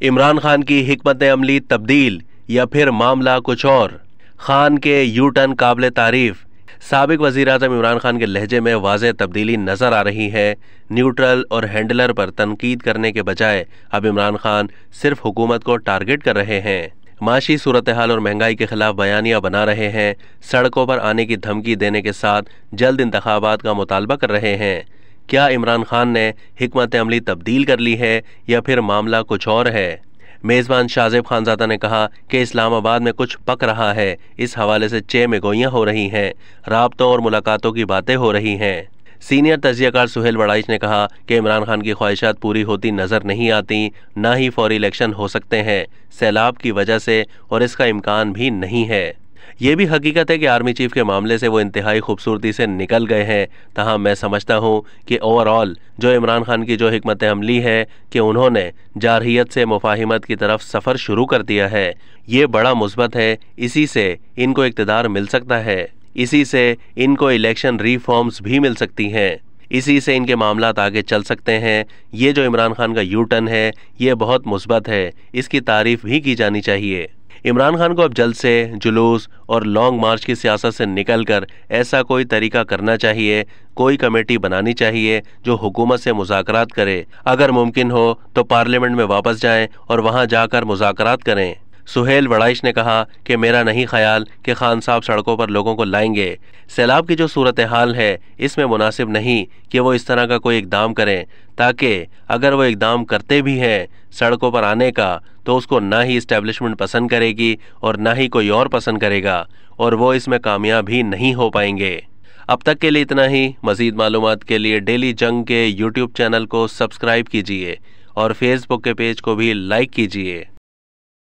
इमरान खान की हिकमत अमली तब्दील या फिर मामला कुछ और। खान के यू टर्न काबिल तारीफ। साबिक वज़ीर आज़म इमरान खान के लहजे में वाज़ेह तब्दीली नज़र आ रही है। न्यूट्रल और हैंडलर पर तनकीद करने के बजाय अब इमरान खान सिर्फ हुकूमत को टारगेट कर रहे हैं। माशी सूरत हाल और महंगाई के खिलाफ बयानियाँ बना रहे हैं। सड़कों पर आने की धमकी देने के साथ जल्द इंतखाबात का मुतालबा कर रहे हैं। क्या इमरान खान ने हिकमत अमली तब्दील कर ली है या फिर मामला कुछ और है? मेज़बान शाज़ेब खानज़ादा ने कहा कि इस्लामाबाद में कुछ पक रहा है। इस हवाले से चे में गोइयाँ हो रही हैं, राब्तों और मुलाकातों की बातें हो रही हैं। सीनियर तजियाकार सुहेल वड़ाइच ने कहा कि इमरान खान की ख्वाहिशात पूरी होती नज़र नहीं आती, ना ही फौरी इलेक्शन हो सकते हैं सैलाब की वजह से, और इसका इम्कान भी नहीं है। ये भी हकीकत है कि आर्मी चीफ के मामले से वो इंतहाई खूबसूरती से निकल गए हैं। तहम मैं समझता हूँ कि ओवरऑल जो इमरान खान की जो हिकमत अमली है कि उन्होंने जारहियत से मुफाहिमत की तरफ सफ़र शुरू कर दिया है, ये बड़ा मुस्बत है। इसी से इनको इक़्तिदार मिल सकता है, इसी से इनको इलेक्शन रिफॉर्म्स भी मिल सकती हैं, इसी से इनके मामलात आगे चल सकते हैं। ये जो इमरान खान का यू टर्न है ये बहुत मुस्बत है, इसकी तारीफ़ भी की जानी चाहिए। इमरान खान को अब जल्द से जुलूस और लॉन्ग मार्च की सियासत से निकलकर ऐसा कोई तरीका करना चाहिए, कोई कमेटी बनानी चाहिए जो हुकूमत से मुज़ाकरात करे। अगर मुमकिन हो तो पार्लियामेंट में वापस जाएं और वहां जाकर मुज़ाकरात करें। सुहेल वड़ाइच ने कहा कि मेरा नहीं ख्याल कि खान साहब सड़कों पर लोगों को लाएंगे। सैलाब की जो सूरत हाल है इसमें मुनासिब नहीं कि वो इस तरह का कोई इकदाम करें, ताकि अगर वो इकदाम करते भी हैं सड़कों पर आने का तो उसको ना ही इस्टेब्लिशमेंट पसंद करेगी और ना ही कोई और पसंद करेगा, और वो इसमें कामयाब भी नहीं हो पाएंगे। अब तक के लिए इतना ही। मज़ीद मालूमात के लिए डेली जंग के यूट्यूब चैनल को सब्सक्राइब कीजिए और फेसबुक के पेज को भी लाइक कीजिए।